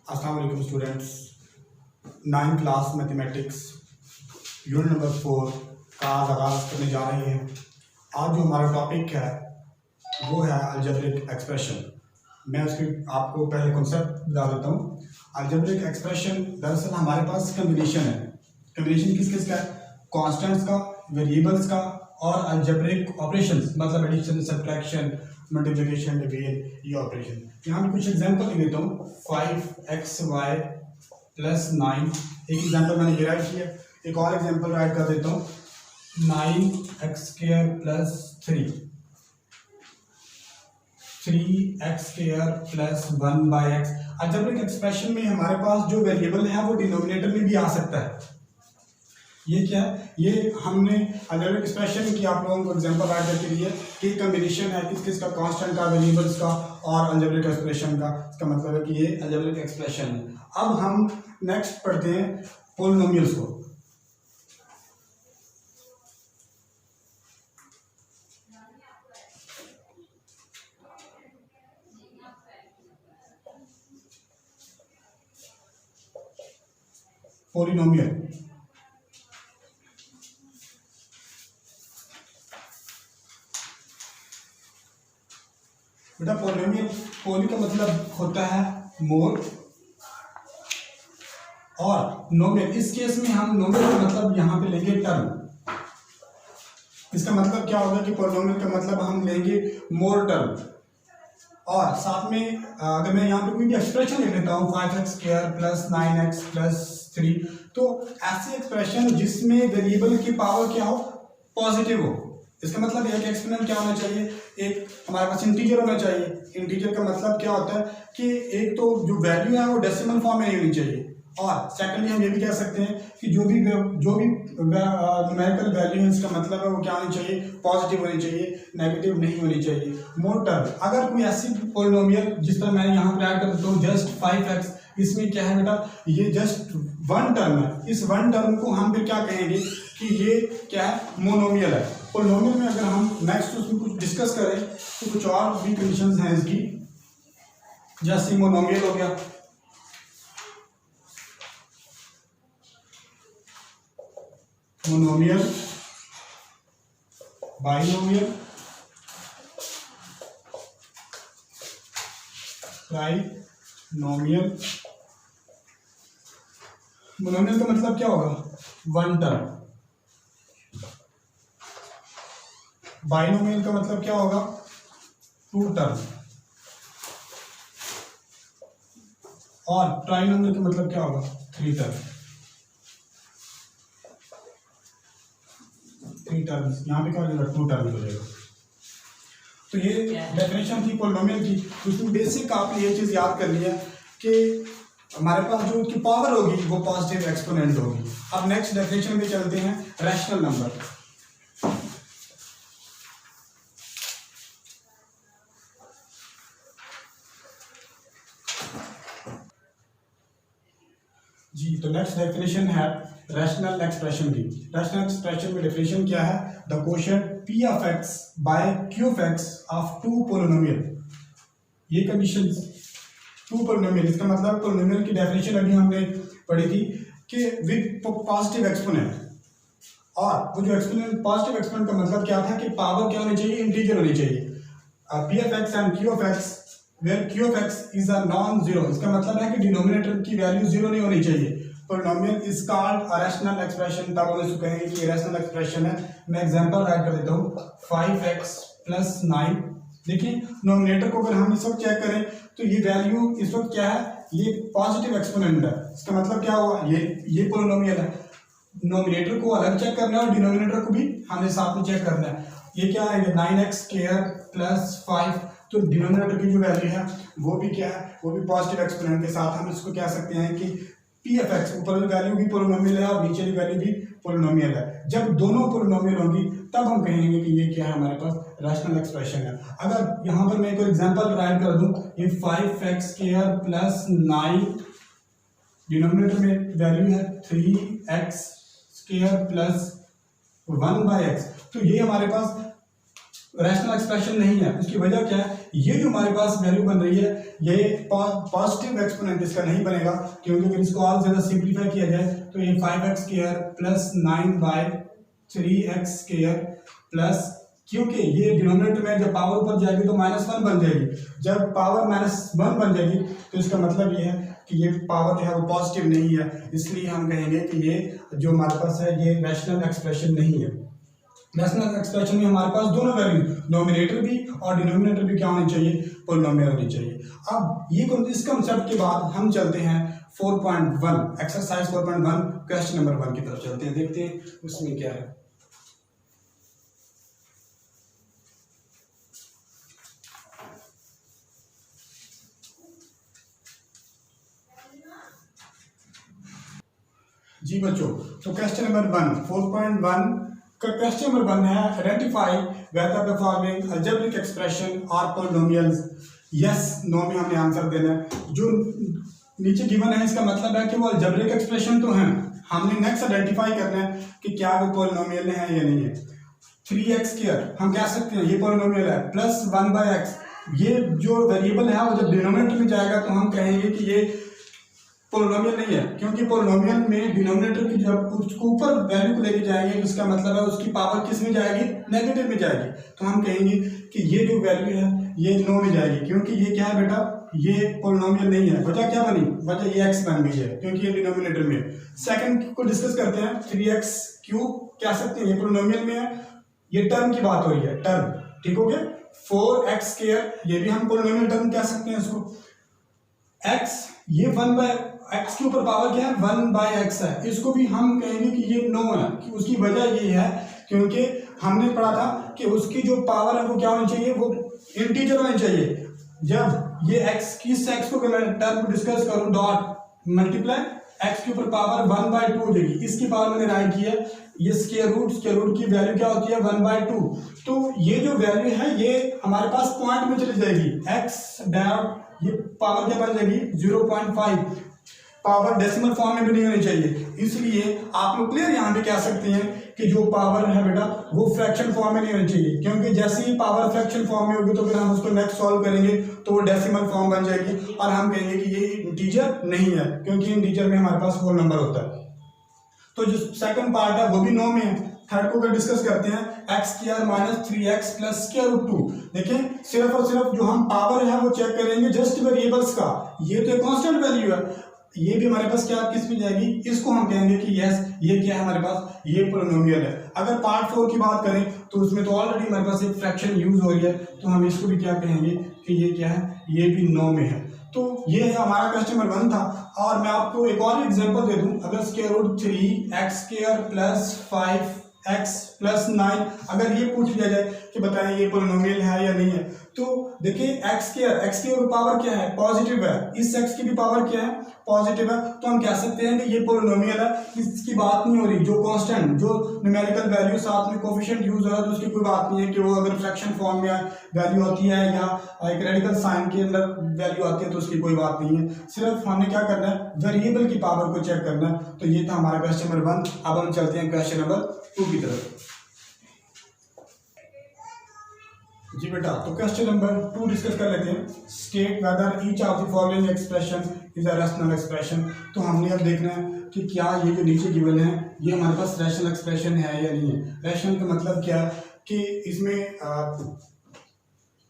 अस्सलाम वालेकुम students. 9th class mathematics unit number 4 का आगाज़ करने जा रहे हैं। आज जो हमारा टॉपिक है वो है अलजेब्रिक एक्सप्रेशन। मैं उसके आपको पहले कॉन्सेप्ट बता देता हूँ। अलजेब्रिक एक्सप्रेशन दरअसल हमारे पास कम्बिनेशन है। कम्बिनेशन किस किस का है? कॉन्स्टेंट्स का, वेरिएबल्स का और अलजेब्रिक ऑपरेशंस, मतलब एडिशन, सब्ट्रैक्शन, मल्टीप्लिकेशन, डिवीजन, ये ऑपरेशन। यहाँ पे कुछ एग्जांपल देता हूँ। 5xy + 9, एक एग्जांपल मैंने ये राइट किया। एक और एग्जांपल राइट कर देता हूँ, 9x² + 3x² + 1/x। Algebraic expression में हमारे पास जो वेरिएबल है वो डिनोमिनेटर में भी आ सकता है। ये क्या है? ये हमने अलजेब्रिक एक्सप्रेशन की आप लोगों को एग्जांपल राइट करके दिया कि कम्बिनेशन है किस किस का, कांस्टेंट का, वेरिएबल्स का और अलजेब्रिक एक्सप्रेशन का। इसका मतलब है कि ये अलजेब्रिक एक्सप्रेशन है। अब हम नेक्स्ट पढ़ते हैं पॉलिनोमियल्स को। पॉलिनोमियल बेटा, पॉली का मतलब होता है मोर और नोमियल। इस केस में हम नोमियल का मतलब यहाँ पे लेंगे टर्म। इसका मतलब क्या होगा कि पॉलिनोमियल का मतलब हम लेंगे मोर टर्म। और साथ में अगर मैं यहाँ पे कोई भी एक्सप्रेशन लिख लेता हूँ 5x² + 9x + 3, तो ऐसी एक्सप्रेशन जिसमें वेरिएबल की पावर क्या हो, पॉजिटिव हो। इसका मतलब एक एक्सपोनेंट क्या होना चाहिए, एक हमारे पास इंटीजर होना चाहिए। इंटीजर का मतलब क्या होता है कि एक तो जो वैल्यू है वो डेसिमल फॉर्म में नहीं होनी चाहिए, और सेकेंडली हम ये भी कह सकते हैं कि जो भी न्यूमेरिकल वैल्यू है इसका मतलब है वो क्या होनी चाहिए, पॉजिटिव होनी चाहिए, नेगेटिव नहीं होनी चाहिए। मोर टर्म, अगर कोई ऐसी पॉलिनोमियल जिस तरह मैं यहाँ पे ऐड कर देता हूँ जस्ट 5x, इसमें क्या है बेटा, ये जस्ट वन टर्म है। इस वन टर्म को हम फिर क्या कहेंगे कि ये क्या है, मोनोमियल है। पॉलिनोमियल में अगर हम नेक्स्ट उसमें कुछ डिस्कस करें तो कुछ और भी कंडीशंस हैं इसकी, जैसे मोनोमियल हो गया, मोनोमियल, बाइनोमियल, ट्राइनोमियल। मोनोमियल का मतलब क्या होगा, वन टर्म। बाइनोमियल का मतलब क्या होगा, टू टर्म। और ट्राइनोमियल का मतलब क्या होगा, थ्री टर्म। थ्री टर्म्स, यहाँ पे क्या हो जाएगा, टू टर्म हो जाएगा। तो ये डेफिनेशन थी पॉलिनोमियल की। उसमें बेसिक आपने ये चीज़ याद कर लिया कि हमारे पास जो उसकी पावर होगी वो पॉजिटिव एक्सपोनेंट होगी। अब नेक्स्ट डेफिनेशन में चलते हैं, रैशनल नंबर। जी, तो नेक्स्ट डेफिनेशन है रैशनल एक्सप्रेशन की। रैशनल एक्सप्रेशन में डेफिनेशन क्या है, the quotient p of x by q of x of two polynomial। ये कंडीशन टू पोलिनोमियल, इसका मतलब पोलिनोमियल की डेफिनेशन अभी हमने पढ़ी थी कि विद पॉजिटिव एक्सपोनेंट। और वो जो एक्सपोनेंट, पॉजिटिव एक्सपोनेंट का मतलब क्या था कि पावर क्या होनी चाहिए, इंटीजर होनी चाहिए। p of x and q of x where q of x is a non zero, इसका मतलब है कि डिनोमिनेटर की वैल्यू जीरो नहीं होनी चाहिए। Polynomial is called a rational expression, तब हम इसको कहेंगे कि रैशनल एक्सप्रेशन है। मैं एग्जांपल राइट कर देता हूँ, 5x + 9। देखिए नोमिनेटर को अगर हम इस वक्त चेक करें तो ये वैल्यू इस वक्त क्या है, ये पॉजिटिव एक्सपोनेंट है। इसका मतलब क्या हुआ, ये पॉलिनोमियल है। नोमिनेटर को अलग चेक करना है और डिनोमिनेटर को भी हमें साथ में चेक करना है। ये क्या है, 9x² + 5, तो डिनोमिनेटर की जो वैल्यू है वो भी क्या है, वो भी पॉजिटिव एक्सपोनेंट के साथ। हम इसको कह सकते हैं कि p of x, ऊपर वाली वैल्यू भी पोलिनोमियल है और नीचे वाली वैल्यू भी पोलिनोमियल है। जब दोनों पोलिनोमियल होंगी तब हम कहेंगे कि ये क्या है, हमारे पास रैशनल एक्सप्रेशन है। अगर यहाँ पर मैं कोई एग्जांपल राइट कर दूं, ये 5x² + 9, डिनोमिनेटर में वैल्यू है 3x² + 1/x, तो ये हमारे पास रैशनल एक्सप्रेशन नहीं है। उसकी वजह क्या है, ये जो हमारे पास वैल्यू बन रही है ये पॉजिटिव एक्सपोनेंट इसका नहीं बनेगा, क्योंकि अगर इसको और ज्यादा सिंप्लीफाई किया जाए तो ये 5x square plus 9/3x square plus, क्योंकि ये डिनोमिनेटर में जब पावर ऊपर जाएगी तो -1 बन जाएगी। जब पावर -1 बन जाएगी तो इसका मतलब ये है कि ये पावर जो है वो पॉजिटिव नहीं है, इसलिए हम कहेंगे कि ये जो हमारे पास है ये रैशनल एक्सप्रेशन नहीं है। रैशनल एक्सप्रेशन में हमारे पास दोनों वैल्यू, नोमिनेटर भी और डिनोमिनेटर भी क्या होनी चाहिए, पोलिनोमियल होनी चाहिए। अब ये इस कंसेप्ट के बाद हम चलते हैं 4.1 एक्सरसाइज 4.1 क्वेश्चन नंबर 1 की तरफ चलते हैं, देखते हैं उसमें क्या है। जी बच्चों, तो क्वेश्चन नंबर 1 4.1 का क्वेश्चन नंबर 1 है, identify whether the following algebraic expression are polynomials. Yes no में हमने आंसर देना है। जो नीचे गिवन है इसका मतलब है कि वो अलजेब्रिक एक्सप्रेशन तो हैं, हमने नेक्स्ट आइडेंटिफाई करना है कि क्या वो पॉलिनोमियल है या नहीं है। 3x स्क्वायर हम कह सकते हैं ये पॉलिनोमियल है, प्लस 1/x, ये जो वेरिएबल है वो जब डिनोमिनेटर में जाएगा तो हम कहेंगे कि ये पोलिनोमियल नहीं है, क्योंकि पोलिनोमियल में डिनोमिनेटर की जब उसको ऊपर वैल्यू को लेके जाएंगे उसका मतलब है उसकी पावर किस में जाएगी, नेगेटिव में जाएगी। तो हम कहेंगे कि ये जो वैल्यू है ये 9 में जाएगी, क्योंकि ये क्या है बेटा, ये पोलिनोमियल नहीं है। वजह क्या बनी, वजह ये x बन गई है क्योंकि ये डिनोमिनेटर में है। सेकंड को डिस्कस करते हैं, 3x क्यूब कह सकते हैं, ये पोलिनोमियल में है, ये टर्म की बात हो रही है, टर्म, ठीक हो गया। 4x स्क्वायर ये भी हम पोलिनोमियल टर्म कह सकते हैं इसको। x ये 1/x के ऊपर पावर क्या है, 1/x है, इसको भी हम कहेंगे कि ये 9 है। कि उसकी वजह ये है क्योंकि हमने पढ़ा था कि उसकी जो पावर है वो क्या होनी चाहिए, वो इंटीजर होनी चाहिए। जब ये x किस x को टर्म को डिस्कस करूं, डॉट मल्टीप्लाई x के ऊपर पावर 1/2 हो जाएगी। इसकी पावर मैंने राइट की है, ये स्क्वायर रूट की वैल्यू क्या होती है, 1/2। तो ये जो वैल्यू है ये हमारे पास पॉइंट में चली जाएगी, x डॉट ये पावर क्या बन जाएगी 0.5। पावर डेसिमल फॉर्म में भी नहीं होनी चाहिए, इसलिए आप लोग क्लियर यहाँ पे कह सकते हैं कि जो पावर है बेटा वो फ्रैक्शन फॉर्म में नहीं होनी चाहिए, क्योंकि जैसे ही पावर फ्रैक्शन फॉर्म में होगी तो फिर हम उसको नेक्स्ट सॉल्व करेंगे तो वो डेसिमल फॉर्म बन जाएगी और हम कहेंगे कि ये इंटीजर नहीं है, क्योंकि इंटीजर में हमारे पास होल नंबर होता है। तो जो सेकंड पार्ट है वो भी 9 में है। थर्ड को डिस्कस करते हैं, x square minus 3x plus square root 2। देखें सिर्फ और सिर्फ जो हम पावर है वो चेक करेंगे जस्ट वेरिएबल्स का, ये तो कांस्टेंट वैल्यू है, ये भी हमारे पास क्या किस में जाएगी, इसको हम कहेंगे कि यस ये क्या है हमारे पास, ये पोलिनोमियल है। अगर पार्ट 4 की बात करें तो उसमें तो ऑलरेडी हमारे पास एक फ्रैक्शन यूज हो रही है, तो हम इसको भी क्या कहेंगे कि ये क्या है, ये भी 9 में है। तो ये है हमारा क्वेश्चन नंबर 1 था। और मैं आपको एक और एग्जांपल दे दूं, अगर square root 3x square plus 5x plus 9 अगर ये पूछ लिया जाए कि बताएं ये पोलिनोमियल है या नहीं है, तो देखिए x की पावर क्या है, पॉजिटिव है, इस x की भी पावर क्या है, पॉजिटिव है, तो हम कह सकते हैं कि ये पोलिनोमियल है। इसकी बात नहीं हो रही, जो कांस्टेंट जो न्यूमेरिकल वैल्यू साथ में कोफिशिएंट यूज हो रहा है तो उसकी कोई बात नहीं है कि वो अगर फ्रैक्शन फॉर्म में वैल्यू होती है या एक रेडिकल साइन के अंदर वैल्यू आती है तो उसकी कोई बात नहीं है। सिर्फ हमें क्या करना है, वेरिएबल की पावर को चेक करना है। तो ये था हमारा क्वेश्चन नंबर 1। अब हम चलते हैं क्वेश्चन नंबर 2 की तरफ। जी बेटा, तो क्वेश्चन नंबर 2 डिस्कस कर लेते हैं। State whether each of the following expression is a rational expression. तो हमने अब देखना है कि क्या ये जो नीचे गिवन है ये हमारे पास रैशनल एक्सप्रेशन है या नहीं है। रैशनल का मतलब क्या है कि इसमें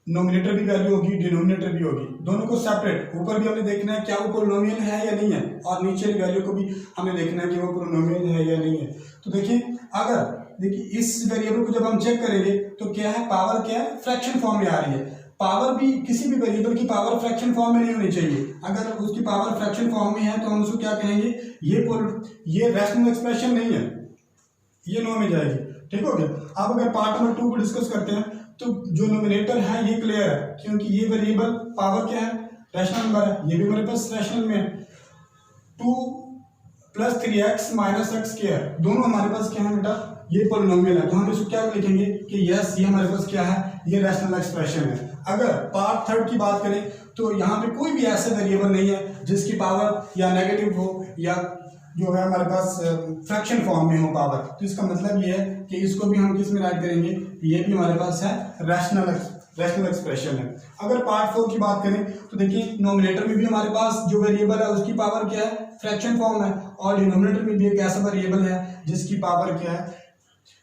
नोमिनेटर भी वैल्यू होगी, डिनोमिनेटर भी होगी, दोनों को सेपरेट। ऊपर भी हमें देखना है क्या वो पोलिनोमियल है या नहीं है, और नीचे वैल्यू को भी हमें देखना है कि वो पोलिनोमियल है या नहीं है। तो देखिए इस वेरिएबल को जब हम चेक करेंगे तो क्या है, पावर क्या है, फ्रैक्शन फॉर्म में आ रही है। पावर भी किसी भी वेरिएबल की पावर फ्रैक्शन फॉर्म में नहीं होनी चाहिए। अगर उसकी पावर फ्रैक्शन फॉर्म में है तो हम उसको क्या कहेंगे, ये रैशनल एक्सप्रेशन नहीं है, ये 9 में जाएगी। ठीक हो गया। अब अगर पार्ट नंबर 2 को डिस्कस करते हैं तो जो नोमिनेटर है ये क्लियर है, क्योंकि ये वेरिएबल पावर क्या है, रैशनल नंबर है, ये भी हमारे पास रैशनल में है। 2 plus 3x minus x square दोनों हमारे पास क्या है बेटा, ये पोलिनोमियल है। तो हम इसको क्या लिखेंगे कि यस ये हमारे पास क्या है, ये रैशनल एक्सप्रेशन है। अगर पार्ट 3 की बात करें तो यहाँ पे कोई भी ऐसा वेरिएबल नहीं है जिसकी पावर या नेगेटिव हो या जो है हमारे पास फ्रैक्शन फॉर्म में हो पावर, तो इसका मतलब ये है कि इसको भी हम किस में राइट करेंगे, ये भी हमारे पास है रैशनल एक्सप्रेशन है। अगर पार्ट 4 की बात करें तो देखिए नोमिनेटर में भी हमारे पास जो वेरिएबल है उसकी पावर क्या है, फ्रैक्शन फॉर्म है, और डिनोमिनेटर में भी एक ऐसा वेरिएबल है जिसकी पावर क्या है,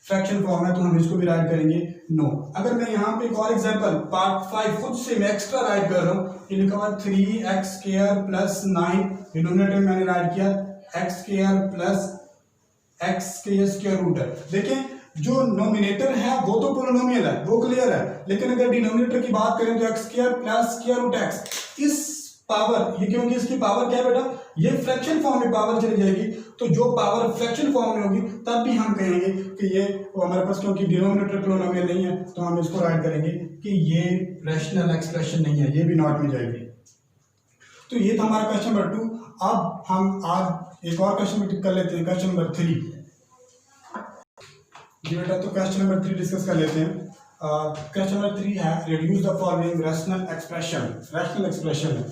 फ्रैक्शन फॉर्म है, तो हम इसको भी राइट करेंगे नो। अगर मैं यहाँ पे एक और एग्जांपल पार्ट 5 खुद से मैं एक्स्ट्रा राइट कर रहा हूँ, ये लिखा हुआ 3x² प्लस 9, डिनोमिनेटर में मैंने राइट किया x² प्लस x के स्क्वायर रूट है। देखें जो नोमिनेटर है वो तो पोलिनोमियल है, वो क्लियर है, लेकिन अगर डिनोमिनेटर की बात करें तो x² plus square root x, इस पावर ये क्योंकि इसकी पावर क्या है बेटा, ये फ्रैक्शन फॉर्म में पावर चली जाएगी, तो जो पावर फ्रैक्शन फॉर्म में होगी तब भी हम कहेंगे कि ये हमारे पास, क्योंकि डिनोमिनेटर पोलिनोमियल नहीं है तो हम इसको राइट करेंगे कि ये रैशनल एक्सप्रेशन नहीं है, ये भी नॉट में जाएगी। तो ये था हमारा क्वेश्चन नंबर 2। अब हम आज एक और क्वेश्चन कर लेते हैं, क्वेश्चन नंबर 3 जी बेटा। तो क्वेश्चन नंबर 3 डिस्कस कर लेते हैं। क्वेश्चन नंबर 3 है reduce the following rational expression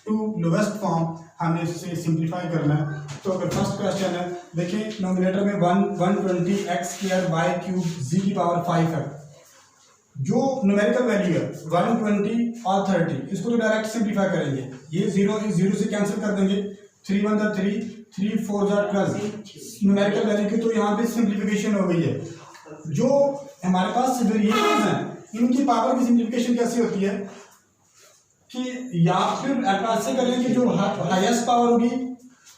to lowest form, हमने इसे सिंप्लीफाई करना है। तो अगर फर्स्ट क्वेश्चन है, देखिए नोमिनेटर में 120x² z की पावर 5 है, जो न्यूमेरिकल वैल्यू है 120 और 30, इसको तो डायरेक्ट सिंप्लीफाई करेंगे, ये 0 से कैंसिल कर देंगे, 3 1 3 3 4 12 न्यूमेरिकल वैल्यू की, तो यहाँ पे सिंप्लीफिकेशन हो गई है। जो हमारे पास वेरिएबल्स हैं इनकी पावर की सिंप्लीफिकेशन कैसी होती है कि या फिर ऐसे करें कि जो हाईएस्ट पावर होगी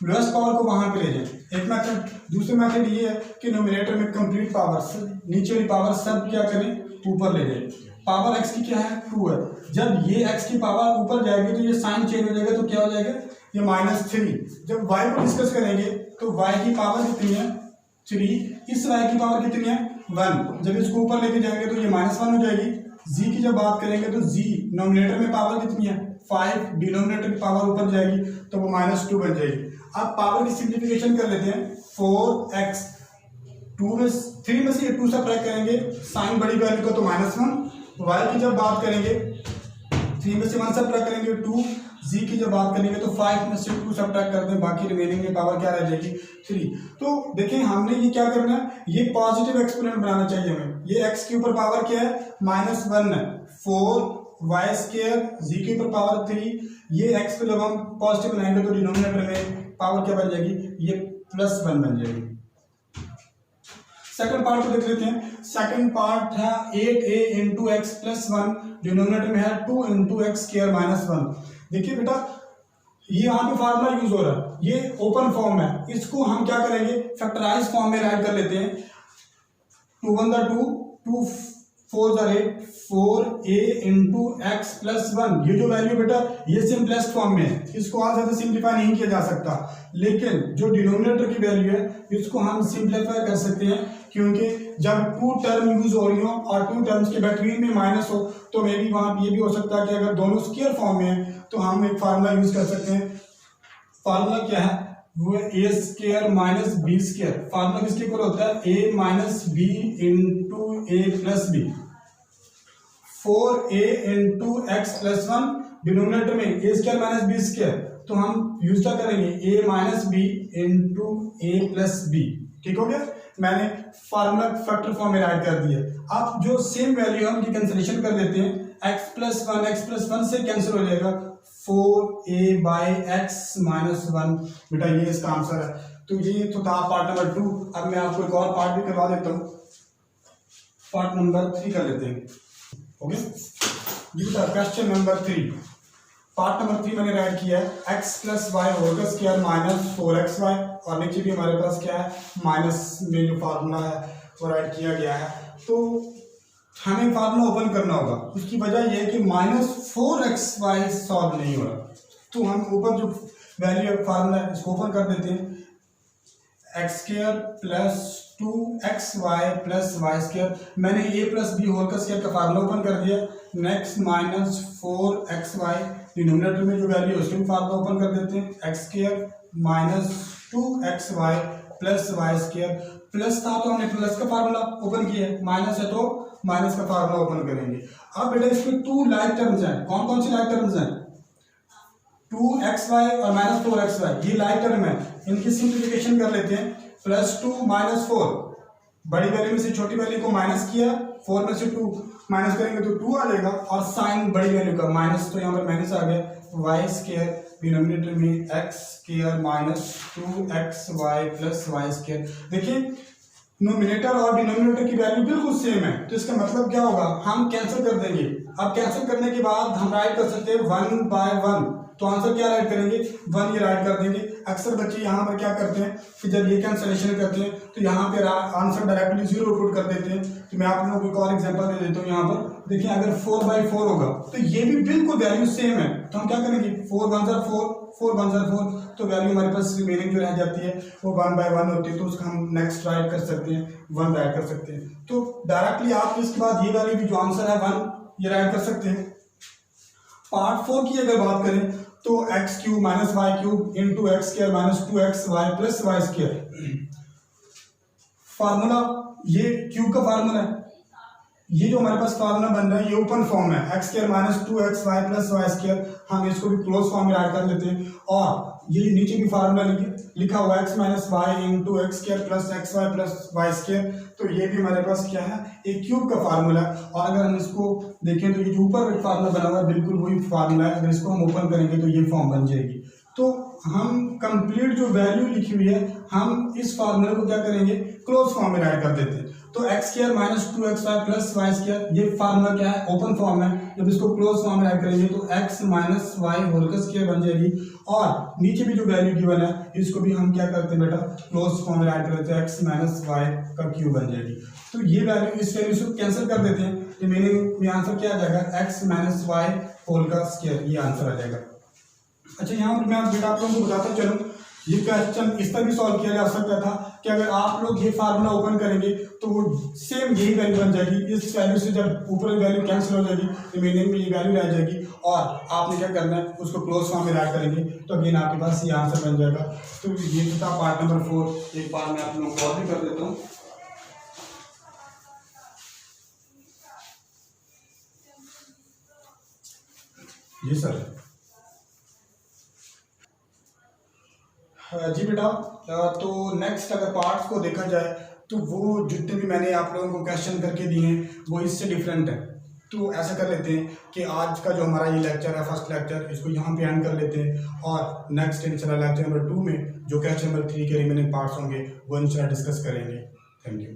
लोएस्ट पावर को वहां पे ले जाए, एक मेथड। दूसरा मेथड ये है कि नोमिनेटर में कंप्लीट पावर, नीचे वाली पावर सब क्या करें, ऊपर ले जाए। पावर x की क्या है, 2 है, जब ये x की पावर ऊपर जाएगी तो ये साइन चेंज हो जाएगा, तो क्या हो जाएगा, ये -3। जब y को डिस्कस करेंगे तो y की पावर कितनी है, 3, इस y की पावर कितनी है, 1, जब इसको ऊपर लेके जाएंगे तो ये -1 हो जाएगी। z की जब बात करेंगे तो z नोमिनेटर में पावर कितनी है, 5, डिनोमिनेटर की पावर ऊपर जाएगी तो वो -2 बन जाएगी। अब पावर की सिंप्लीफिकेशन कर लेते हैं, 4x 3 में से ये 2 सब्ट्रैक्ट करेंगे, साइन बड़ी वैल्यू को तो -1। y की जब बात करेंगे 3 में से 1 सब्ट्रैक्ट करेंगे 2, z की जब बात करेंगे तो 5 में से 2 सब्ट्रैक्ट करते हैं, बाकी रिमेनिंग में पावर क्या रह जाएगी, 3। तो देखें हमने ये क्या करना है, ये पॉजिटिव एक्सपोनेंट बनाना चाहिए हमें। ये x के ऊपर पावर क्या है, -1 है, 4y² z के ऊपर पावर 3, ये x को जब हम पॉजिटिव बनाएंगे तो डिनोमिनेटर में पावर क्या बन जाएगी, ये +1 बन जाएगी। सेकंड पार्ट को देख लेते हैं। सेकंड पार्ट है 8a into x plus 1, denominator में है 2 इंटू x² -1। देखिए बेटा ये यहाँ पे फार्मूला यूज हो रहा है, ये ओपन फॉर्म है, इसको हम क्या करेंगे, फैक्टराइज फॉर्म में राइट कर लेते हैं। 2 1 2 2 4 8 4a इंटू एक्स प्लस 1, ये जो वैल्यू बेटा ये सिंपलेस्ट फॉर्म में है, इसको और ज्यादा सिंप्लीफाई नहीं किया जा सकता, लेकिन जो डिनोमिनेटर की वैल्यू है इसको हम सिंप्लीफाई कर सकते हैं, क्योंकि जब 2 टर्म यूज हो रही हो और 2 टर्म्स के बिटवीन में माइनस हो तो मे भी वहां ये भी हो सकता है कि अगर दोनों स्क्वायर फॉर्म में है तो हम एक फार्मूला यूज कर सकते हैं। फार्मूला क्या है, वो a² - b²। फार्मूला किसके इक्वल होता है, a - b into a plus b। 4a into x plus 1, denominator में a² - b², तो हम यूज क्या करेंगे, a - b into a plus b। ठीक हो गया, मैंने फार्मूला फैक्टर फॉर्म में राइट कर दिया। अब जो सेम वैल्यू हम की कैंसिलेशन कर लेते हैं, x प्लस 1 से कैंसिल हो जाएगा, 4a/x - 1, बेटा ये इसका आंसर है। तो ये तो था पार्ट नंबर 2। अब मैं आपको एक और पार्ट भी करवा देता हूँ, पार्ट नंबर 3 कर लेते हैं। ओके, ये था क्वेश्चन नंबर 3। पार्ट नंबर 3 मैंने राइट किया है x प्लस वाई होल का स्क्वायर माइनस 4xy, और नीचे भी हमारे पास क्या है, माइनस में जो फार्मूला है वो राइट किया गया है। तो हमें फार्मूला ओपन करना होगा, उसकी वजह यह है कि -4xy सॉल्व नहीं हो रहा, तो हम ऊपर जो वैल्यू फार्मूला है इसको ओपन कर देते हैं, x² plus 2xy plus y²। मैंने a प्लस b होल का स्क्वायर का फार्मूला ओपन कर दिया। नेक्स्ट -4xy, डिनोमिनेटर में जो वैल्यू है उसके भी फार्मूला ओपन कर देते हैं, x² - 2xy plus y²। Plus था तो हमने प्लस का फार्मूला ओपन किया है, माइनस है तो माइनस का फार्मूला ओपन करेंगे। अब बेटा इसमें 2 लाइक टर्म्स हैं, कौन कौन सी लाइक टर्म्स हैं, 2xy और माइनस 4xy ये लाइक टर्म है, इनकी सिंप्लीफिकेशन कर लेते हैं। +2 - 4, बड़ी वैल्यू में से छोटी वैल्यू को माइनस किया, 4 में से 2 माइनस करेंगे तो 2 आ जाएगा, और साइन बड़ी वैल्यू का माइनस, तो यहाँ पर माइनस आ गया, y² डिनोमिनेटर में x² - 2xy + y²। देखिए नोमिनेटर और डिनोमिनेटर की वैल्यू बिल्कुल सेम है, तो इसका मतलब क्या होगा, हम कैंसिल कर देंगे। अब कैंसिल करने के बाद हम राइट कर सकते हैं 1/1, तो आंसर क्या राइट करेंगे, 1 ये राइट कर देंगे। अक्सर बच्चे यहाँ पर क्या करते हैं कि जब ये कैंसिलेशन करते हैं तो यहाँ पे आंसर डायरेक्टली 0 पुट कर देते हैं। तो मैं आप लोगों को एक और एग्जांपल दे देता हूँ। यहाँ पर देखिए अगर 4/4 होगा तो ये भी बिल्कुल वैल्यू सेम है, तो हम क्या करेंगे, 4 1 4, 4 1 4, तो वैल्यू हमारे पास रिमेनिंग जो रह जाती है वो 1/1 होती है, तो उसका हम नेक्स्ट राइट कर सकते हैं, 1 राइट कर सकते हैं। तो डायरेक्टली आप इसके बाद ये वैल्यू भी जो आंसर है 1 ये राइट कर सकते हैं। पार्ट 4 की अगर बात करें तो x³ - y³ × x² - 2xy + y²। Formula ये क्यूब का फार्मूला है, ये जो हमारे पास फार्मूला बन रहा है ये ओपन फॉर्म है, x² - 2xy + y²। हम इसको भी क्लोज फॉर्म में ऐड कर लेते हैं, और ये नीचे भी फार्मूला लिखा हुआ है x - y × x² + xy + y²। तो ये भी हमारे पास क्या है, एक क्यूब का फार्मूला है। और अगर हम इसको देखें तो ये जो ऊपर फार्मूला बना हुआ है बिल्कुल वही फार्मूला है, अगर इसको हम ओपन करेंगे तो ये फॉर्म बन जाएगी। तो हम कंप्लीट जो वैल्यू लिखी हुई है हम इस फार्मूले को क्या करेंगे, क्लोज फॉर्म में ऐड कर देते हैं। तो x² - 2xy + y², ये फार्मूला क्या है, ओपन फॉर्म है। जब इसको क्लोज फॉर्म में ऐड करेंगे तो x - y² बन जाएगी, और नीचे भी जो वैल्यू गिवन है इसको भी हम क्या करते हैं बेटा, क्लोज फॉर्म में ऐड कर देते हैं, x - y³ बन जाएगी। तो ये वैल्यू इस वैल्यू से कैंसिल कर देते हैं, रिमेनिंग में आंसर क्या आ जाएगा, x - y² ये आंसर आ जाएगा। अच्छा यहाँ पर मैं बेटा आप लोगों को बताता चलूँ, ये क्वेश्चन इस तरह भी सॉल्व किया जा सकता था कि अगर आप लोग ये फार्मूला ओपन करेंगे तो वो सेम यही वैल्यू बन जाएगी। इस वैल्यू से जब ऊपर वैल्यू कैंसिल हो जाएगी, रिमेनिंग में ये वैल्यू रह जाएगी, और आपने क्या करना है, उसको क्लोज फॉर्म में ऐड करेंगे तो अगेन आपके पास ये आंसर बन जाएगा। तो ये था पार्ट नंबर 4। एक बार मैं आप लोगों को और भी कर देता हूँ। जी सर। जी बेटा, तो नेक्स्ट अगर पार्ट्स को देखा जाए तो वो जितने भी मैंने आप लोगों को क्वेश्चन करके दिए हैं वो इससे डिफरेंट है। तो ऐसा कर लेते हैं कि आज का जो हमारा ये लेक्चर है, फर्स्ट लेक्चर, इसको यहाँ पे एंड कर लेते हैं, और नेक्स्ट इंशाल्लाह लेक्चर नंबर 2 में जो क्वेश्चन नंबर 3 के रिमेनिंग पार्ट्स होंगे वो इंशाल्लाह डिस्कस करेंगे। Thank you.